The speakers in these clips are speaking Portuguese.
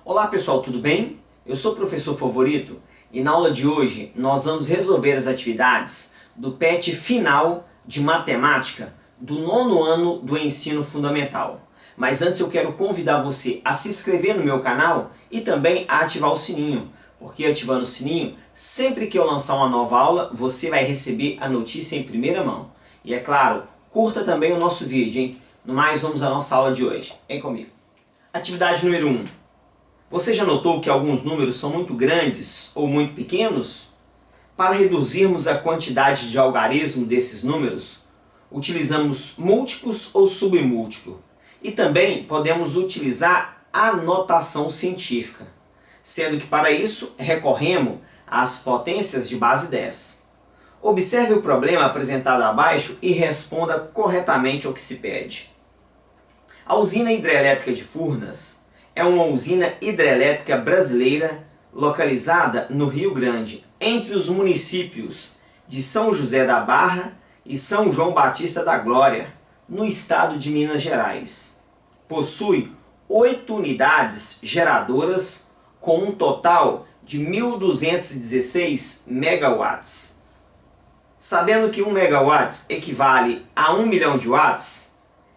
Olá pessoal, tudo bem? Eu sou o professor Favorito e na aula de hoje nós vamos resolver as atividades do PET final de matemática do 9º ano do ensino fundamental. Mas antes eu quero convidar você a se inscrever no meu canal e também a ativar o sininho, porque ativando o sininho, sempre que eu lançar uma nova aula, você vai receber a notícia em primeira mão. E é claro, curta também o nosso vídeo, hein? No mais, vamos à nossa aula de hoje. Vem comigo. Atividade número 1. Você já notou que alguns números são muito grandes ou muito pequenos? Para reduzirmos a quantidade de algarismo desses números, utilizamos múltiplos ou submúltiplo. E também podemos utilizar a notação científica, sendo que para isso recorremos às potências de base 10. Observe o problema apresentado abaixo e responda corretamente ao que se pede. A usina hidrelétrica de Furnas é uma usina hidrelétrica brasileira localizada no Rio Grande, entre os municípios de São José da Barra e São João Batista da Glória, no estado de Minas Gerais. Possui 8 unidades geradoras com um total de 1.216 megawatts. Sabendo que 1 megawatt equivale a 1 milhão de watts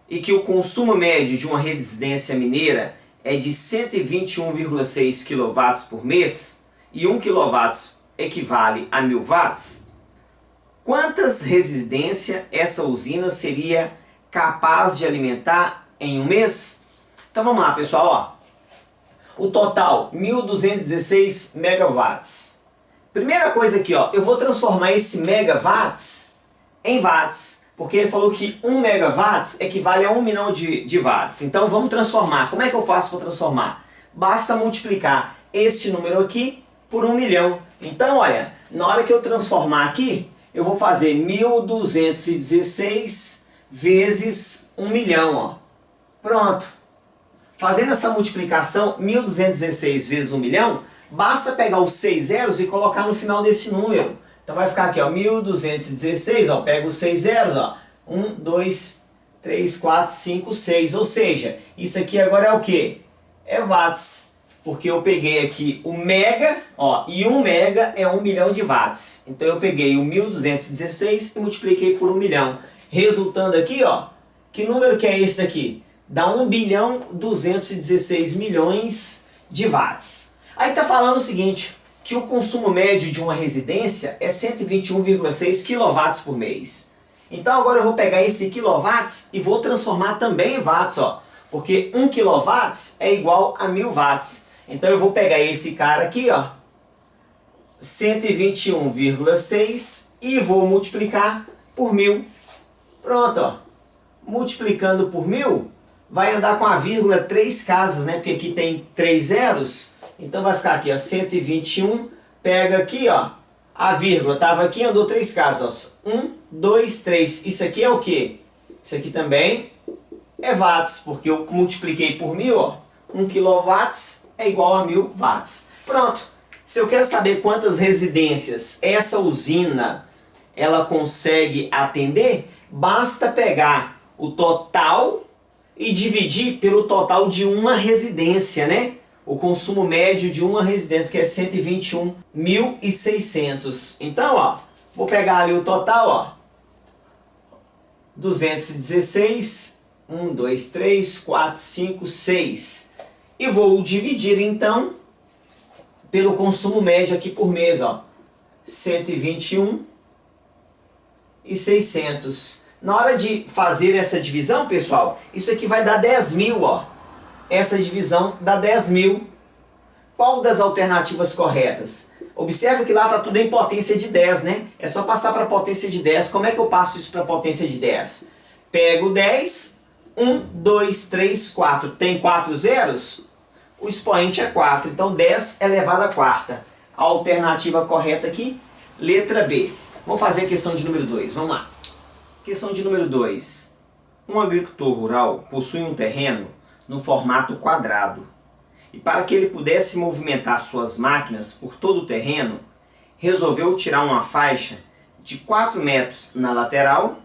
e que o consumo médio de uma residência mineira é de 121,6 kW por mês e 1 kW equivale a 1000 watts, quantas residências essa usina seria capaz de alimentar em um mês? Então vamos lá pessoal, ó. O total 1.216 megawatts. Primeira coisa aqui, ó, eu vou transformar esse megawatts em watts, porque ele falou que 1 megawatts equivale a 1 milhão de watts. Então vamos transformar. Como é que eu faço para transformar? Basta multiplicar este número aqui por 1 milhão. Então olha, na hora que eu transformar aqui, eu vou fazer 1.216 vezes 1 milhão. Ó. Pronto. Fazendo essa multiplicação, 1.216 vezes 1 milhão, basta pegar os 6 zeros e colocar no final desse número. Então vai ficar aqui, ó, 1.216, ó, pega os 6 zeros, ó, 1, 2, 3, 4, 5, 6, ou seja, isso aqui agora é o que? É watts, porque eu peguei aqui o mega, ó, e 1 mega é 1 milhão de watts. Então eu peguei o 1.216 e multipliquei por 1 milhão, resultando aqui, ó, que número que é esse daqui? Dá 1 bilhão 216 milhões de watts. Aí tá falando o seguinte, que o consumo médio de uma residência é 121,6 kW por mês. Então agora eu vou pegar esse quilowatts e vou transformar também em watts, ó, porque 1 kW é igual a 1000 watts. Então eu vou pegar esse cara aqui, ó, 121,6 e vou multiplicar por 1000. Pronto, ó. Multiplicando por 1000, vai andar com a vírgula 3 casas, né? Porque aqui tem 3 zeros. Então vai ficar aqui, ó, 121, pega aqui, ó, a vírgula, estava aqui, andou 3 casas, ó, 1, 2, 3, isso aqui é o que? Isso aqui também é watts, porque eu multipliquei por 1000, ó, 1 kW é igual a 1000 watts. Pronto, se eu quero saber quantas residências essa usina, ela consegue atender, basta pegar o total e dividir pelo total de uma residência, né? O consumo médio de uma residência, que é 121.600. Então, ó, vou pegar ali o total, ó, 216, 1, 2, 3, 4, 5, 6. E vou dividir, então, pelo consumo médio aqui por mês, ó, 121.600. Na hora de fazer essa divisão, pessoal, isso aqui vai dar 10.000, ó. Essa divisão dá 10.000. Qual das alternativas corretas? Observe que lá está tudo em potência de 10, né? É só passar para a potência de 10. Como é que eu passo isso para a potência de 10? Pego 10, 1, 2, 3, 4. Tem 4 zeros? O expoente é 4. Então 10 elevado à quarta. A alternativa correta aqui, letra B. Vamos fazer a questão de número 2. Vamos lá. Questão de número 2. Um agricultor rural possui um terreno no formato quadrado. E para que ele pudesse movimentar suas máquinas por todo o terreno, resolveu tirar uma faixa de 4 metros na lateral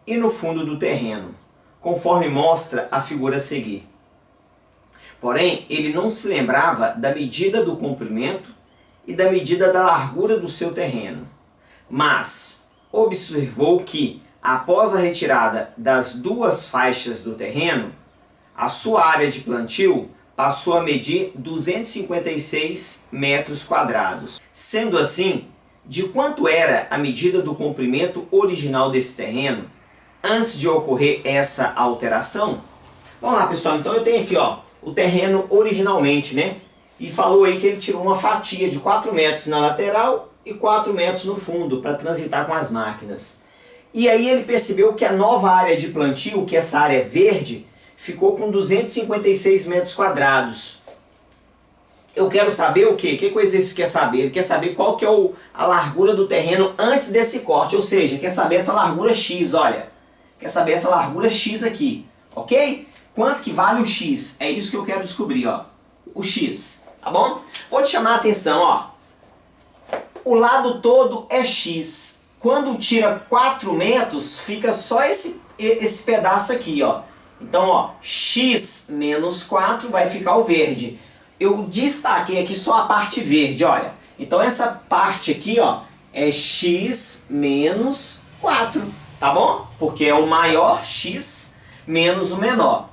e no fundo do terreno, conforme mostra a figura a seguir. Porém, ele não se lembrava da medida do comprimento e da medida da largura do seu terreno. Mas observou que, após a retirada das duas faixas do terreno, a sua área de plantio passou a medir 256 metros quadrados. Sendo assim, de quanto era a medida do comprimento original desse terreno antes de ocorrer essa alteração? Vamos lá, pessoal, então eu tenho aqui o terreno originalmente, né? E falou aí que ele tirou uma fatia de 4 metros na lateral e 4 metros no fundo para transitar com as máquinas. E aí ele percebeu que a nova área de plantio, que essa área verde, ficou com 256 metros quadrados. Eu quero saber o quê? Que coisa isso quer saber? Ele quer saber qual que é a largura do terreno antes desse corte, ou seja, quer saber essa largura X, olha. Quer saber essa largura X aqui, ok? Quanto que vale o X? É isso que eu quero descobrir, o X, tá bom? Vou te chamar a atenção, o lado todo é X. Quando tira 4 metros, fica só esse pedaço aqui, Então, X menos 4 vai ficar o verde. Eu destaquei aqui só a parte verde, olha. Então, essa parte aqui, é X menos 4, tá bom? Porque é o maior X menos o menor.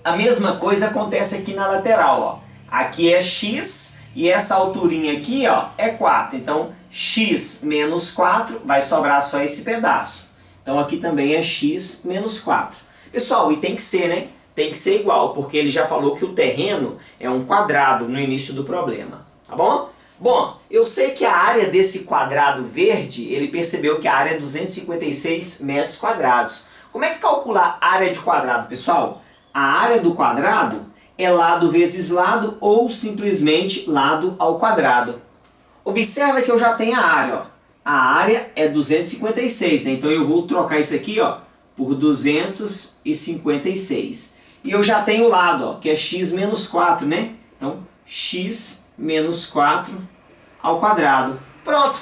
A mesma coisa acontece aqui na lateral, Aqui é X e essa alturinha aqui, é 4. Então, X menos 4 vai sobrar só esse pedaço. Então, aqui também é X menos 4. Pessoal, e tem que ser, né? Tem que ser igual, porque ele já falou que o terreno é um quadrado no início do problema, tá bom? Bom, eu sei que a área desse quadrado verde, ele percebeu que a área é 256 metros quadrados. Como é que calcular a área de quadrado, pessoal? A área do quadrado é lado vezes lado ou simplesmente lado ao quadrado. Observa que eu já tenho a área, A área é 256, né? Então eu vou trocar isso aqui, por 256. E eu já tenho o lado, que é x menos 4, né? Então, x menos 4 ao quadrado. Pronto!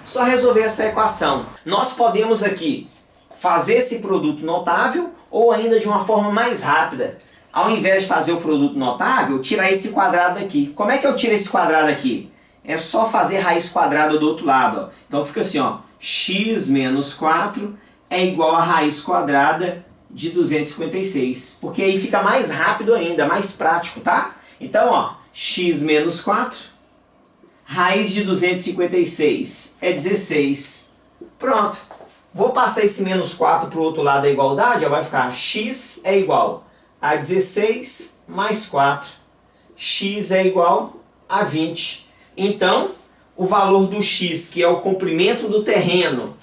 Só resolver essa equação. Nós podemos aqui fazer esse produto notável ou ainda de uma forma mais rápida. Ao invés de fazer o produto notável, tirar esse quadrado aqui. Como é que eu tiro esse quadrado aqui? É só fazer raiz quadrada do outro lado. Então fica assim, x menos 4 é igual a raiz quadrada de 256. Porque aí fica mais rápido ainda, mais prático, tá? Então, x menos 4, raiz de 256 é 16. Pronto. Vou passar esse menos 4 para o outro lado da igualdade, vai ficar x é igual a 16 mais 4. X é igual a 20. Então, o valor do x, que é o comprimento do terreno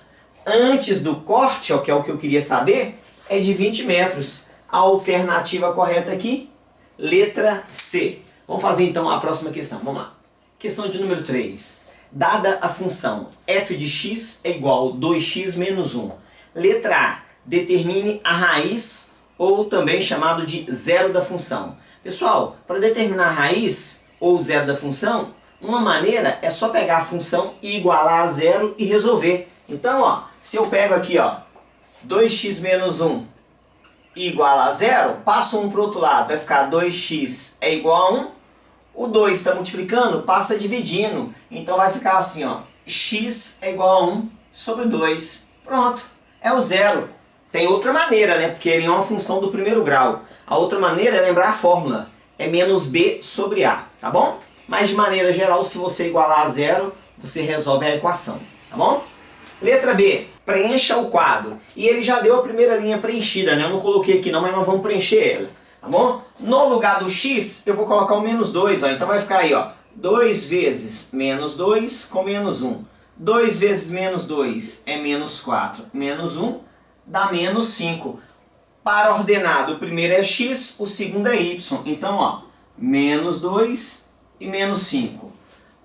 antes do corte, que é o que eu queria saber, é de 20 metros. A alternativa correta aqui, letra C. Vamos fazer então a próxima questão. Vamos lá. Questão de número 3. Dada a função f de x é igual a 2x menos 1. Letra A. Determine a raiz, ou também chamado de zero da função. Pessoal, para determinar a raiz, ou zero da função, uma maneira é só pegar a função e igualar a zero e resolver. Então, se eu pego aqui, 2x menos 1 igual a zero, passo 1 para o outro lado, vai ficar 2x é igual a 1. O 2 está multiplicando, passa dividindo. Então vai ficar assim, x é igual a 1 sobre 2. Pronto, é o zero. Tem outra maneira, né? Porque ele é uma função do primeiro grau. A outra maneira é lembrar a fórmula. É menos b sobre a, tá bom? Mas de maneira geral, se você igualar a zero, você resolve a equação, tá bom? Letra B, preencha o quadro. E ele já deu a primeira linha preenchida, né? Eu não coloquei aqui não, mas nós vamos preencher ela, tá bom? No lugar do x, eu vou colocar o menos 2, Então vai ficar aí, 2 vezes menos 2 com menos 1. 2 vezes menos 2 é menos 4. Menos 1 dá menos 5. Para ordenado, o primeiro é x, o segundo é y. Então, menos 2 e menos 5.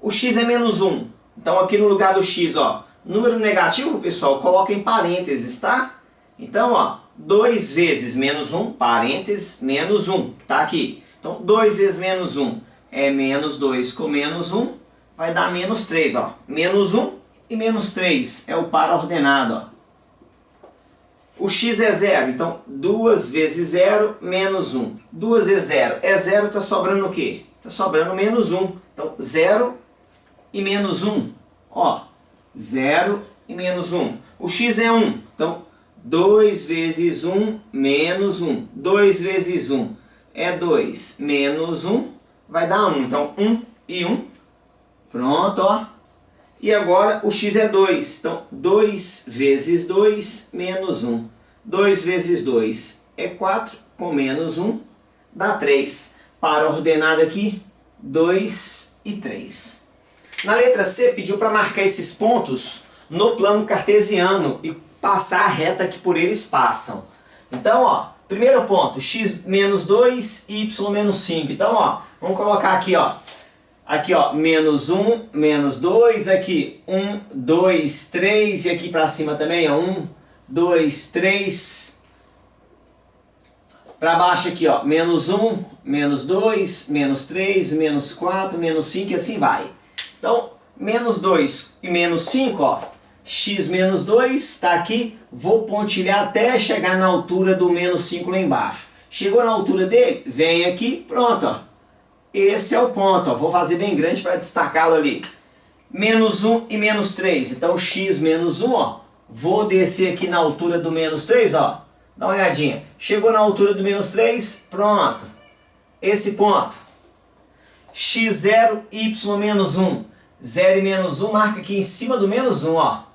O x é menos 1. Então, aqui no lugar do x, número negativo, pessoal, coloca em parênteses, tá? Então, 2 vezes menos 1, parênteses, menos 1, tá aqui. Então, 2 vezes menos 1 é menos 2 com menos 1, vai dar menos 3, Menos 1 e menos 3 é o par ordenado, O x é 0, então 2 vezes 0 menos 1. 2 vezes 0 é 0, está sobrando o quê? Está sobrando menos 1. Então 0 e menos 1. Ó, 0 e menos 1. O x é 1, então 2 vezes 1 menos 1. 2 vezes 1 é 2 menos 1, vai dar 1. Então 1 e 1. Pronto, ó. E agora o x é 2. Então 2 vezes 2 menos 1. 2 vezes 2 é 4, com menos 1 dá 3. Para a ordenada aqui, 2 e 3. Na letra C pediu para marcar esses pontos no plano cartesiano e passar a reta que por eles passam. Então, ó, primeiro ponto, x menos 2 e y menos 5. Então, ó, vamos colocar aqui, ó. Aqui, ó, menos 1, menos 2, aqui 1, 2, 3, e aqui para cima também, ó, 1, 2, 3. Para baixo aqui, ó, menos 1, menos 2, menos 3, menos 4, menos 5 e assim vai. Então, menos 2 e menos 5, ó, x menos 2 está aqui, vou pontilhar até chegar na altura do menos 5 lá embaixo. Chegou na altura dele, vem aqui, pronto, ó. Esse é o ponto, ó. Vou fazer bem grande para destacá-lo ali. Menos 1 e menos 3. Então, x menos 1, ó. Vou descer aqui na altura do menos 3, ó. Dá uma olhadinha. Chegou na altura do menos 3, pronto. Esse ponto. x0, y menos 1. 0 e menos 1 marca aqui em cima do menos 1, ó.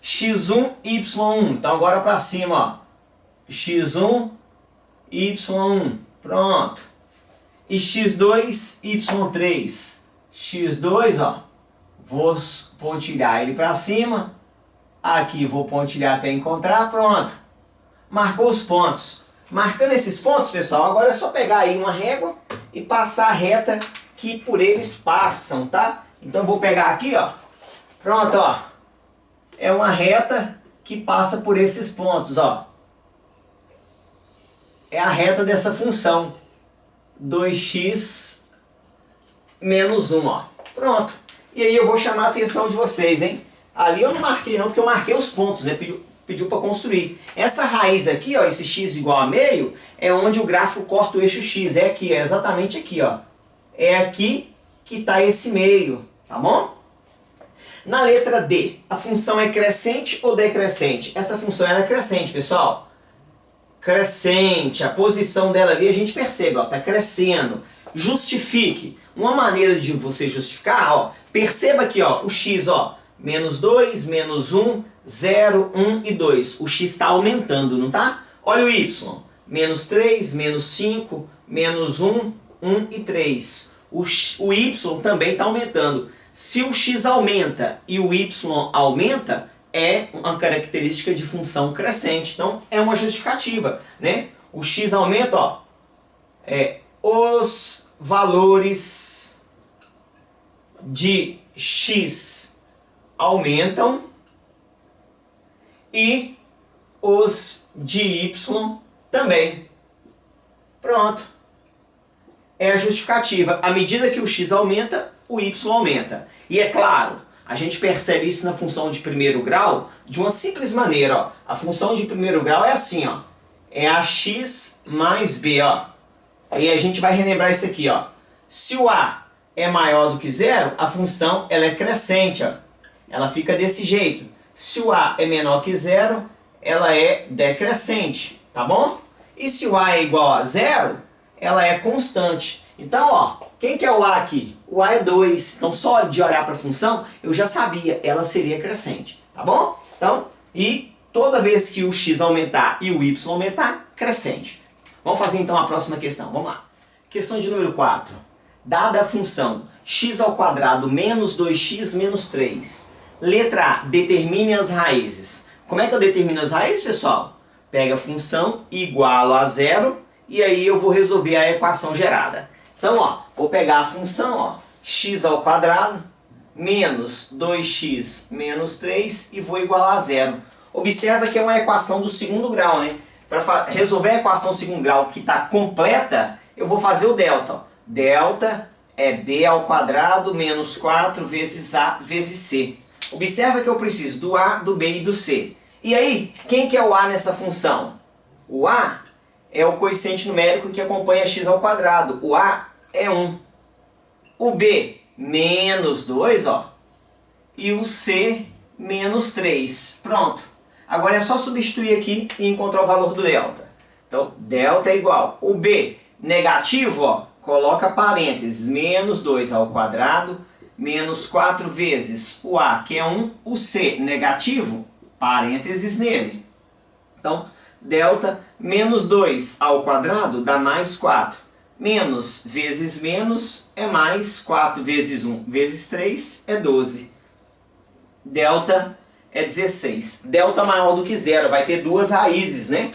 x1, y1. Então, agora para cima, ó. x1, y1. Pronto. E x2, y3. x2, ó, vou pontilhar ele para cima. Aqui vou pontilhar até encontrar, pronto. Marcou os pontos. Marcando esses pontos, pessoal, agora é só pegar aí uma régua e passar a reta que por eles passam, tá? Então vou pegar aqui, ó. Pronto, ó. É uma reta que passa por esses pontos, ó. É a reta dessa função. 2x menos 1, ó. Pronto. E aí eu vou chamar a atenção de vocês, hein? Ali eu não marquei não, porque eu marquei os pontos, né? Pediu para construir. Essa raiz aqui, ó, esse x igual a meio, é onde o gráfico corta o eixo x. É aqui, é exatamente aqui, ó. É aqui que está esse meio, tá bom? Na letra D, a função é crescente ou decrescente? Essa função é crescente, pessoal. Crescente, a posição dela ali a gente percebe, ó, tá crescendo. Justifique. Uma maneira de você justificar, ó, perceba aqui, ó, o x, ó, menos 2, menos 1, 0, 1 e 2. O x está aumentando, não tá? Olha o y, menos 3, menos 5, menos 1, 1 e 3. O y também está aumentando. Se o x aumenta e o y aumenta, é uma característica de função crescente. Então, é uma justificativa, né? O x aumenta, ó, os valores de x aumentam e os de y também. Pronto. É a justificativa. À medida que o x aumenta, o y aumenta. E é claro, a gente percebe isso na função de primeiro grau de uma simples maneira, ó. A função de primeiro grau é assim, ó. É ax mais b, ó. E a gente vai relembrar isso aqui, ó. Se o a é maior do que zero, a função ela é crescente, ó. Ela fica desse jeito. Se o a é menor que zero, ela é decrescente, tá bom? E se o a é igual a zero, ela é constante. Então, ó, quem que é o a aqui? O a é 2. Então, só de olhar para a função, eu já sabia, ela seria crescente, tá bom? Então, e toda vez que o x aumentar e o y aumentar, crescente. Vamos fazer então a próxima questão. Vamos lá. Questão de número 4. Dada a função x² menos 2x menos 3. Letra A. Determine as raízes. Como é que eu determino as raízes, pessoal? Pega a função igual a zero e aí eu vou resolver a equação gerada. Então, ó, vou pegar a função, ó, x² menos 2x menos 3 e vou igualar a zero. Observa que é uma equação do segundo grau, né? Para resolver a equação do segundo grau que está completa, eu vou fazer o delta. Ó. Delta é b² menos 4 vezes a vezes c. Observa que eu preciso do a, do b e do c. E aí, quem que é o a nessa função? O a é o coeficiente numérico que acompanha x ao quadrado. O a é 1. O b, menos 2, ó. E o c, menos 3. Pronto. Agora é só substituir aqui e encontrar o valor do delta. Então, delta é igual. O b, negativo, ó, coloca parênteses. Menos 2 ao quadrado, menos 4 vezes o a, que é 1. O c, negativo, parênteses nele. Então, delta menos 2 ao quadrado dá mais 4. Menos vezes menos é mais 4 vezes 1 vezes 3 é 12. Delta é 16. Delta maior do que zero, vai ter duas raízes, né?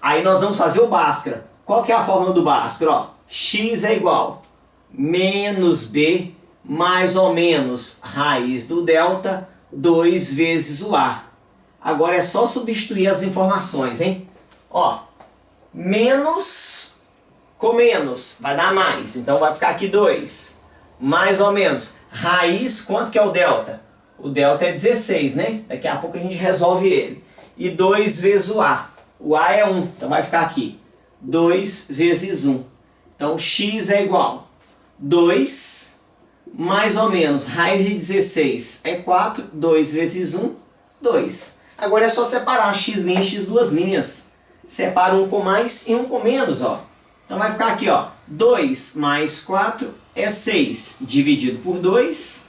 Aí nós vamos fazer o Bhaskara. Qual que é a fórmula do Bhaskara? Ó, x é igual menos b mais ou menos raiz do delta 2 vezes o a. Agora é só substituir as informações, hein? Ó, menos com menos vai dar mais, então vai ficar aqui 2. Mais ou menos, raiz, quanto que é o delta? O delta é 16, né? Daqui a pouco a gente resolve ele. E 2 vezes o a. O a é 1, então vai ficar aqui 2 vezes 1. Então x é igual 2 mais ou menos raiz de 16 é 4, 2 vezes 1, 2. Agora é só separar x' e x duas linhas. Separa um com mais e um com menos, ó. Então vai ficar aqui, ó, 2 mais 4 é 6, dividido por 2,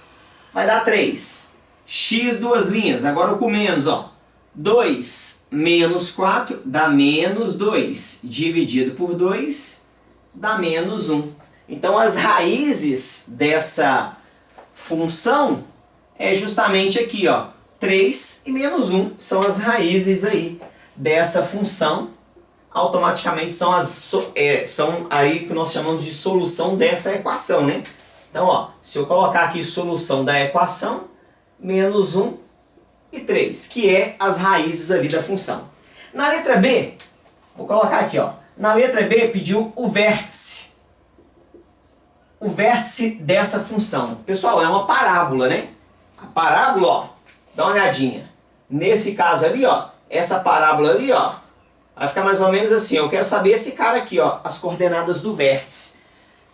vai dar 3. X duas linhas, agora o com menos, ó. 2 menos 4 dá menos 2, dividido por 2 dá menos 1. Então as raízes dessa função é justamente aqui, ó. 3 e menos 1 são as raízes aí dessa função. Automaticamente são aí que nós chamamos de solução dessa equação, né? Então, ó, se eu colocar aqui solução da equação, menos 1 e 3, que é as raízes ali da função. Na letra B, vou colocar aqui, ó. Na letra B pediu o vértice. O vértice dessa função. Pessoal, é uma parábola, né? A parábola, ó, dá uma olhadinha. Nesse caso ali, ó, essa parábola ali, ó, vai ficar mais ou menos assim. Eu quero saber esse cara aqui, ó, as coordenadas do vértice.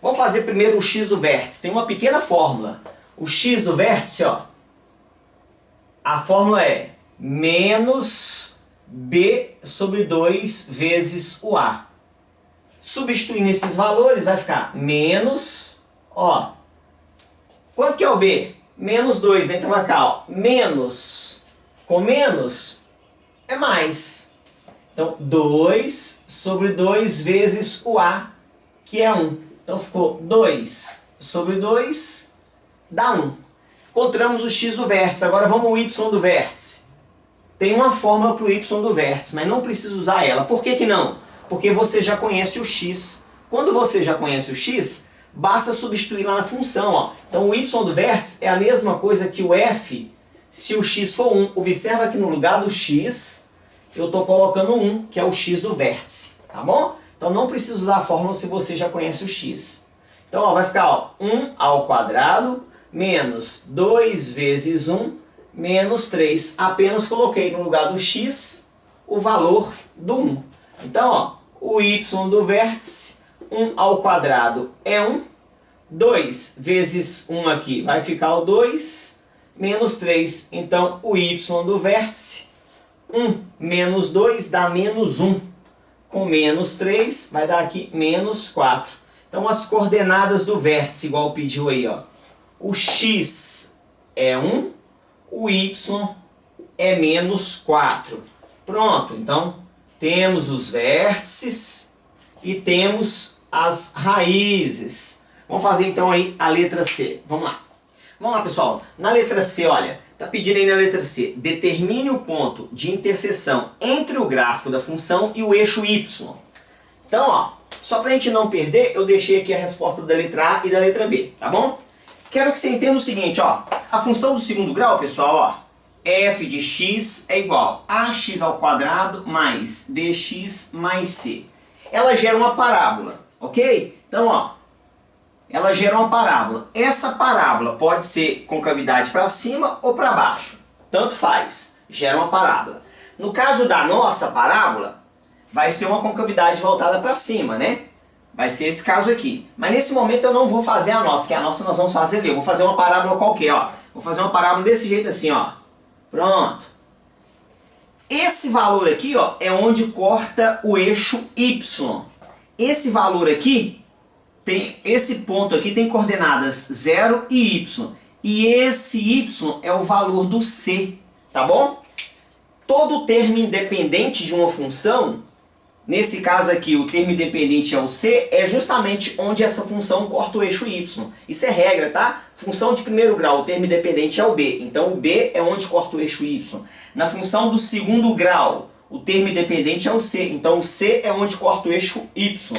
Vamos fazer primeiro o x do vértice. Tem uma pequena fórmula. O x do vértice, ó, a fórmula é menos b sobre 2 vezes o a. Substituindo esses valores, vai ficar menos, ó, quanto que é o b? Menos 2, né? Então vai ficar, ó, menos com menos é mais. Então, 2 sobre 2 vezes o a, que é 1. Então, ficou 2 sobre 2 dá 1. Encontramos o x do vértice. Agora vamos ao y do vértice. Tem uma fórmula para o y do vértice, mas não precisa usar ela. Por que que não? Porque você já conhece o x. Quando você já conhece o x, basta substituir lá na função, ó. Então, o y do vértice é a mesma coisa que o f se o x for 1. Observa que no lugar do x, eu estou colocando 1, que é o x do vértice. Tá bom? Então, não precisa usar a fórmula se você já conhece o x. Então, ó, vai ficar, ó, 1 ao quadrado menos 2 vezes 1 menos 3. Apenas coloquei no lugar do x o valor do 1. Então, ó, o y do vértice, 1 ao quadrado é 1. 2 vezes 1 aqui vai ficar o 2, menos 3. Então, o y do vértice, 1 menos 2 dá menos 1. Com menos 3 vai dar aqui menos 4. Então, as coordenadas do vértice, igual pediu aí, ó. O x é 1, o y é menos 4. Pronto, então temos os vértices e temos as raízes. Vamos fazer então aí a letra C. Vamos lá. Vamos lá, pessoal. Na letra C, olha, tá pedindo aí na letra C, determine o ponto de interseção entre o gráfico da função e o eixo y. Então, ó, só pra gente não perder, eu deixei aqui a resposta da letra A e da letra B, tá bom? Quero que você entenda o seguinte, ó. A função do segundo grau, pessoal, ó, f de x é igual a ax ao quadrado mais bx mais c. Ela gera uma parábola, ok? Então, ó, ela gera uma parábola. Essa parábola pode ser com cavidade para cima ou para baixo. Tanto faz, gera uma parábola. No caso da nossa parábola, vai ser uma concavidade voltada para cima, né? Vai ser esse caso aqui. Mas nesse momento eu não vou fazer a nossa, que a nossa nós vamos fazer ali. Eu vou fazer uma parábola qualquer, ó. Vou fazer uma parábola desse jeito assim, ó. Pronto. Esse valor aqui, ó, é onde corta o eixo Y. Esse valor aqui, esse ponto aqui tem coordenadas 0 e Y. E esse Y é o valor do C, tá bom? Todo termo independente de uma função, nesse caso aqui o termo independente é o C, é justamente onde essa função corta o eixo Y. Isso é regra, tá? Função de primeiro grau, o termo independente é o B. Então o B é onde corta o eixo Y. Na função do segundo grau, o termo independente é o C. Então o C é onde corta o eixo Y.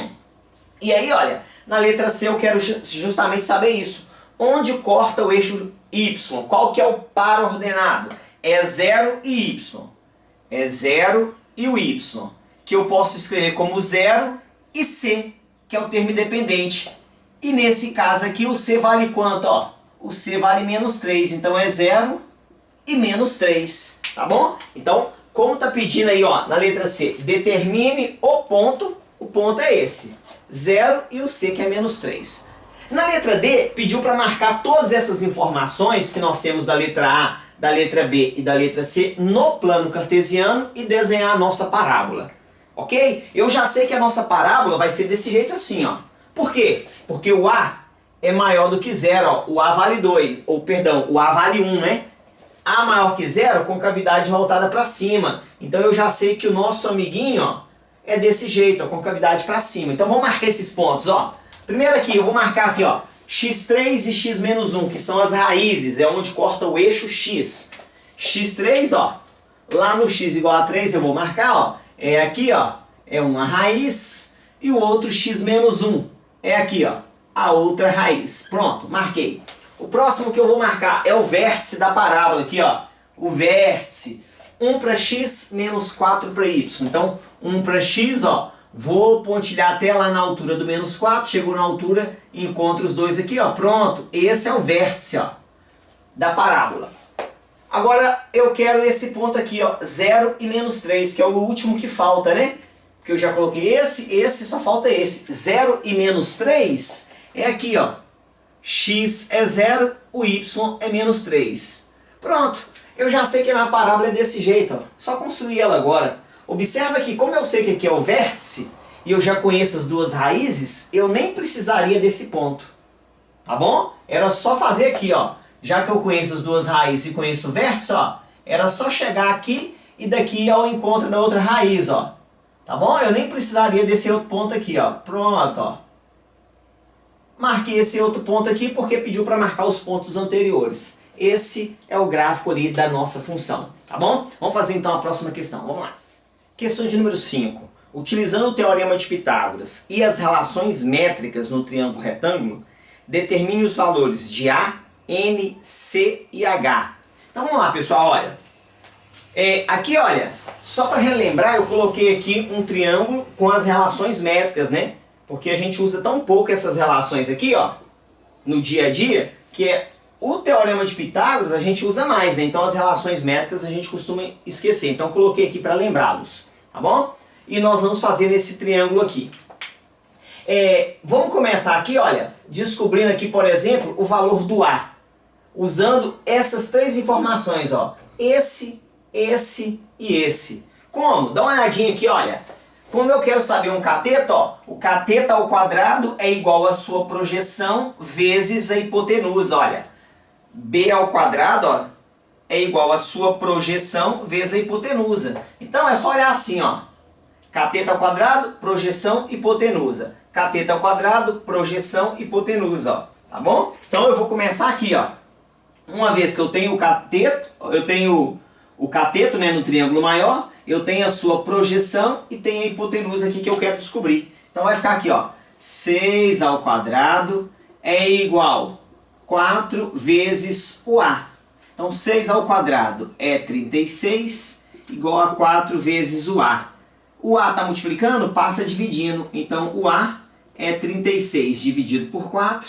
E aí, olha, na letra C eu quero justamente saber isso. Onde corta o eixo Y? Qual que é o par ordenado? É 0 e Y. É 0 e o Y, que eu posso escrever como 0 e C, que é o termo independente. E nesse caso aqui o C vale quanto? Ó? O C vale menos 3, então é 0 e menos 3, tá bom? Então, como está pedindo aí, ó, na letra C, determine o ponto é esse, 0 e o C que é menos 3. Na letra D, pediu para marcar todas essas informações que nós temos da letra A, da letra B e da letra C no plano cartesiano e desenhar a nossa parábola. Ok? Eu já sei que a nossa parábola vai ser desse jeito assim, ó. Por quê? Porque o A é maior do que 0, ó. O A vale 2, ou perdão, o A vale 1, né? A maior que 0, concavidade voltada para cima. Então eu já sei que o nosso amiguinho, ó, é desse jeito, ó, concavidade para cima. Então vamos marcar esses pontos, ó. Primeiro aqui, eu vou marcar aqui, ó, x3 e x menos 1, que são as raízes, é onde corta o eixo x. x3, ó, lá no x igual a 3 eu vou marcar, ó, é aqui, ó, é uma raiz, e o outro x menos 1 é aqui, ó, a outra raiz. Pronto, marquei. O próximo que eu vou marcar é o vértice da parábola aqui, ó, o vértice, 1 para x menos 4 para y. Então, 1 para x, ó, vou pontilhar até lá na altura do menos 4, chegou na altura, encontro os dois aqui, ó, pronto. Esse é o vértice, ó, da parábola. Agora eu quero esse ponto aqui, ó, 0 e menos 3, que é o último que falta, né? Porque eu já coloquei esse, só falta esse. 0 e menos 3 é aqui, ó. X é 0, o y é menos 3. Pronto, eu já sei que a minha parábola é desse jeito, ó. Só construir ela agora. Observa que como eu sei que aqui é o vértice, e eu já conheço as duas raízes, eu nem precisaria desse ponto. Tá bom? Era só fazer aqui, ó. Já que eu conheço as duas raízes e conheço o vértice, ó, era só chegar aqui e daqui ao encontro da outra raiz, ó. Tá bom? Eu nem precisaria desse outro ponto aqui, ó. Pronto, ó. Marquei esse outro ponto aqui porque pediu para marcar os pontos anteriores. Esse é o gráfico ali da nossa função, tá bom? Vamos fazer então a próxima questão, vamos lá. Questão de número 5. Utilizando o teorema de Pitágoras e as relações métricas no triângulo retângulo, determine os valores de A, N, C e H. Então vamos lá, pessoal, olha. Aqui, olha, só para relembrar, eu coloquei aqui um triângulo com as relações métricas, né? Porque a gente usa tão pouco essas relações aqui, ó, no dia a dia, que o teorema de Pitágoras a gente usa mais, né? Então as relações métricas a gente costuma esquecer. Então eu coloquei aqui para lembrá-los, tá bom? E nós vamos fazer nesse triângulo aqui. Vamos começar aqui, olha, descobrindo aqui, por exemplo, o valor do A. Usando essas três informações, ó. Esse e esse. Como? Dá uma olhadinha aqui, olha. Como eu quero saber um cateto, ó, o cateto ao quadrado é igual a sua projeção vezes a hipotenusa, olha. B ao quadrado, ó, é igual a sua projeção vezes a hipotenusa. Então é só olhar assim, ó. Cateto ao quadrado, projeção, hipotenusa. Cateto ao quadrado, projeção, hipotenusa, ó. Tá bom? Então eu vou começar aqui, ó. Uma vez que eu tenho o cateto, né, no triângulo maior, eu tenho a sua projeção e tenho a hipotenusa aqui que eu quero descobrir. Então vai ficar aqui, ó. 6 ao quadrado é igual 4 vezes o A. Então 6 ao quadrado é 36, igual a 4 vezes o A. O A está multiplicando, passa dividindo. Então o A é 36 dividido por 4,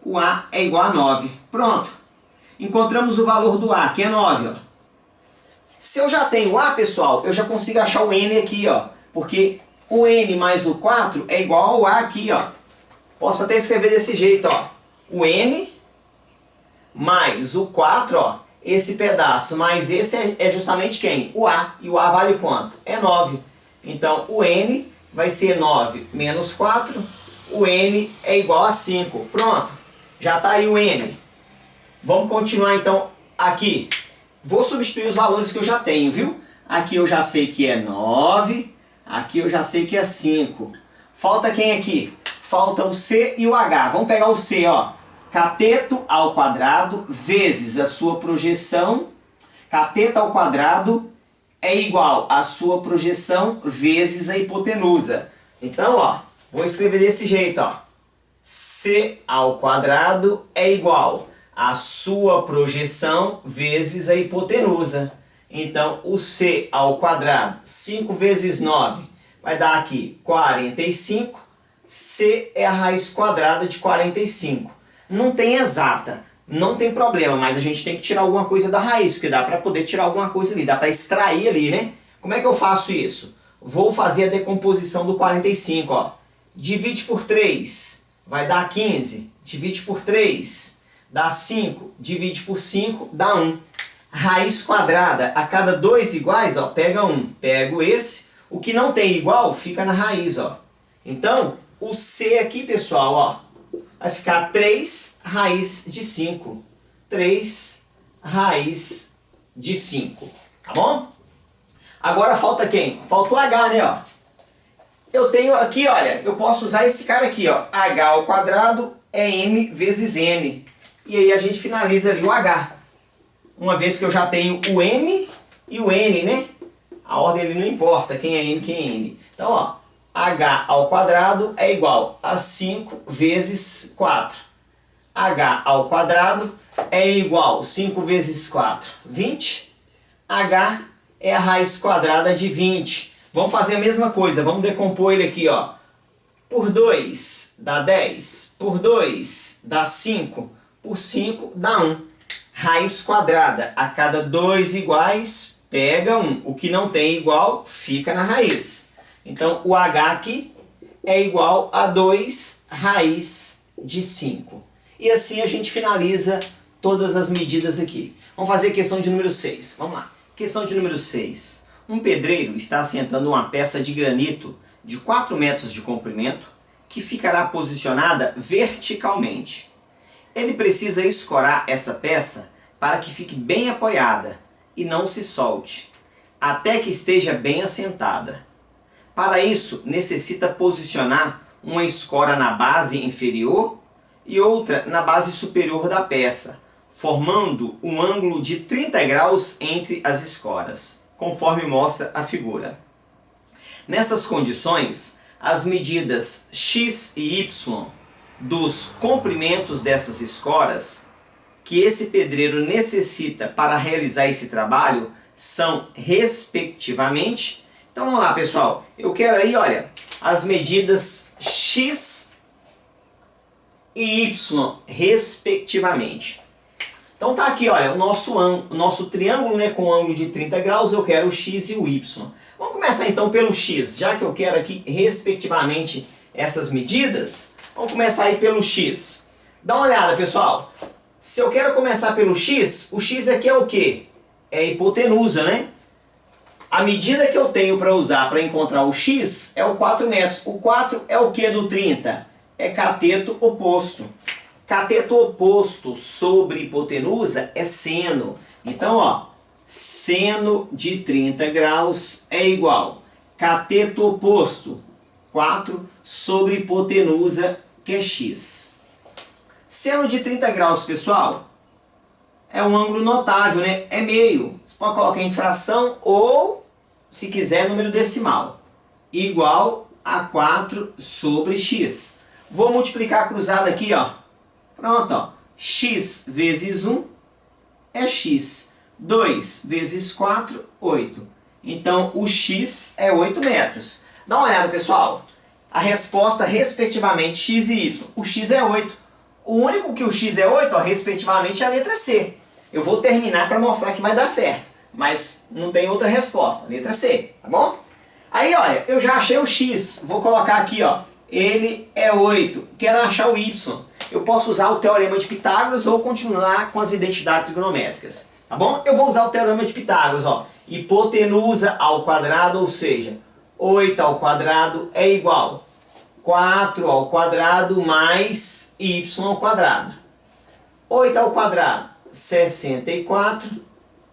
o A é igual a 9. Pronto. Encontramos o valor do A, que é 9, ó. Se eu já tenho A, pessoal, eu já consigo achar o N aqui, ó. Porque o N mais o 4 é igual ao A aqui, ó. Posso até escrever desse jeito, ó. O N mais o 4, ó. Esse pedaço mais esse é justamente quem? O A. E o A vale quanto? É 9. Então, o N vai ser 9 menos 4. O N é igual a 5. Pronto. Já está aí o N. Vamos continuar, então, aqui. Vou substituir os valores que eu já tenho, viu? Aqui eu já sei que é 9. Aqui eu já sei que é 5. Falta quem aqui? Falta o C e o H. Vamos pegar o C, ó. Cateto ao quadrado vezes a sua projeção. Cateto ao quadrado é igual a sua projeção vezes a hipotenusa. Então, ó, vou escrever desse jeito, ó. C ao quadrado é igual a sua projeção vezes a hipotenusa. Então, o C ao quadrado, 5 vezes 9, vai dar aqui 45. C é a raiz quadrada de 45. Não tem exata, não tem problema, mas a gente tem que tirar alguma coisa da raiz, porque dá para poder tirar alguma coisa ali, dá para extrair ali, né? Como é que eu faço isso? Vou fazer a decomposição do 45, ó. Divide por 3, vai dar 15. Divide por 3, dá 5. Divide por 5, dá 1. Raiz quadrada, a cada 2 iguais, ó, pega 1. Pego esse, o que não tem igual fica na raiz, ó. Então, o C aqui, pessoal, ó, vai ficar 3 raiz de 5. 3 raiz de 5. Tá bom? Agora falta quem? Falta o H, né? Ó. Eu tenho aqui, olha, eu posso usar esse cara aqui, ó. H ao quadrado é M vezes N. E aí a gente finaliza ali o H. Uma vez que eu já tenho o M e o N, né? A ordem ali não importa, quem é M, quem é N. Então, ó, H ao quadrado é igual a 5 vezes 4. H ao quadrado é igual a 5 vezes 4, 20. H é a raiz quadrada de 20. Vamos fazer a mesma coisa, vamos decompor ele aqui, ó. Por 2 dá 10, por 2 dá 5, por 5 dá 1. Raiz quadrada, a cada 2 iguais, pega 1. O que não tem igual, fica na raiz. Então, o H aqui é igual a 2 raiz de 5. E assim a gente finaliza todas as medidas aqui. Vamos fazer a questão de número 6. Vamos lá. Questão de número 6. Um pedreiro está assentando uma peça de granito de 4 metros de comprimento que ficará posicionada verticalmente. Ele precisa escorar essa peça para que fique bem apoiada e não se solte, até que esteja bem assentada. Para isso, necessita posicionar uma escora na base inferior e outra na base superior da peça, formando um ângulo de 30 graus entre as escoras, conforme mostra a figura. Nessas condições, as medidas x e y dos comprimentos dessas escoras que esse pedreiro necessita para realizar esse trabalho são, respectivamente... Então vamos lá, pessoal. Eu quero aí, olha, as medidas x e y, respectivamente. Então tá aqui, olha, o nosso triângulo, né, com ângulo de 30 graus, eu quero o x e o y. Vamos começar então pelo x, já que eu quero aqui, respectivamente, essas medidas. Vamos começar aí pelo x. Dá uma olhada, pessoal. Se eu quero começar pelo x, o x aqui é o quê? É a hipotenusa, né? A medida que eu tenho para usar para encontrar o x é o 4 metros. O 4 é o que do 30? É cateto oposto. Cateto oposto sobre hipotenusa é seno. Então, ó, seno de 30 graus é igual. Cateto oposto, 4 sobre hipotenusa, que é x. Seno de 30 graus, pessoal, é um ângulo notável, né? É meio. Você pode colocar em fração ou, se quiser, número decimal. Igual a 4 sobre x. Vou multiplicar cruzado aqui, ó. Pronto, ó. X vezes 1 é x. 2 vezes 4, 8. Então, o x é 8 metros. Dá uma olhada, pessoal. A resposta, respectivamente, x e y. O x é 8. O único que o x é 8, ó, respectivamente, é a letra C. Eu vou terminar para mostrar que vai dar certo. mas não tem outra resposta, letra C, tá bom? Aí, olha, eu já achei o x, vou colocar aqui, ó, ele é 8, quero achar o y. Eu posso usar o teorema de Pitágoras ou continuar com as identidades trigonométricas, tá bom? Eu vou usar o teorema de Pitágoras, ó, hipotenusa ao quadrado, ou seja, 8 ao quadrado é igual a 4 ao quadrado mais y ao quadrado. 8 ao quadrado, 64.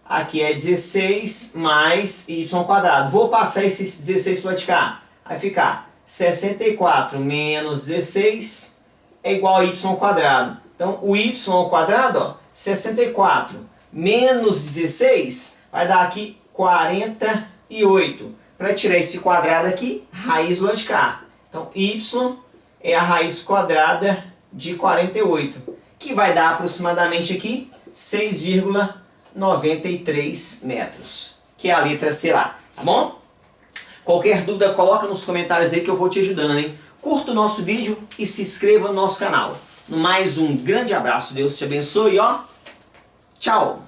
Aqui é 16 mais y ao quadrado. Vou passar esses 16 para cá. Vai ficar 64 menos 16 é igual a y ao quadrado. Então, o y ao quadrado, ó, 64 menos 16 vai dar aqui 48. Para tirar esse quadrado aqui, raiz do lado de cá. Então, y é a raiz quadrada de 48, que vai dar aproximadamente aqui 6,93 metros, que é a letra C lá, tá bom? Qualquer dúvida, coloca nos comentários aí que eu vou te ajudando, hein? Curta o nosso vídeo e se inscreva no nosso canal. No mais, um grande abraço, Deus te abençoe, ó. Tchau!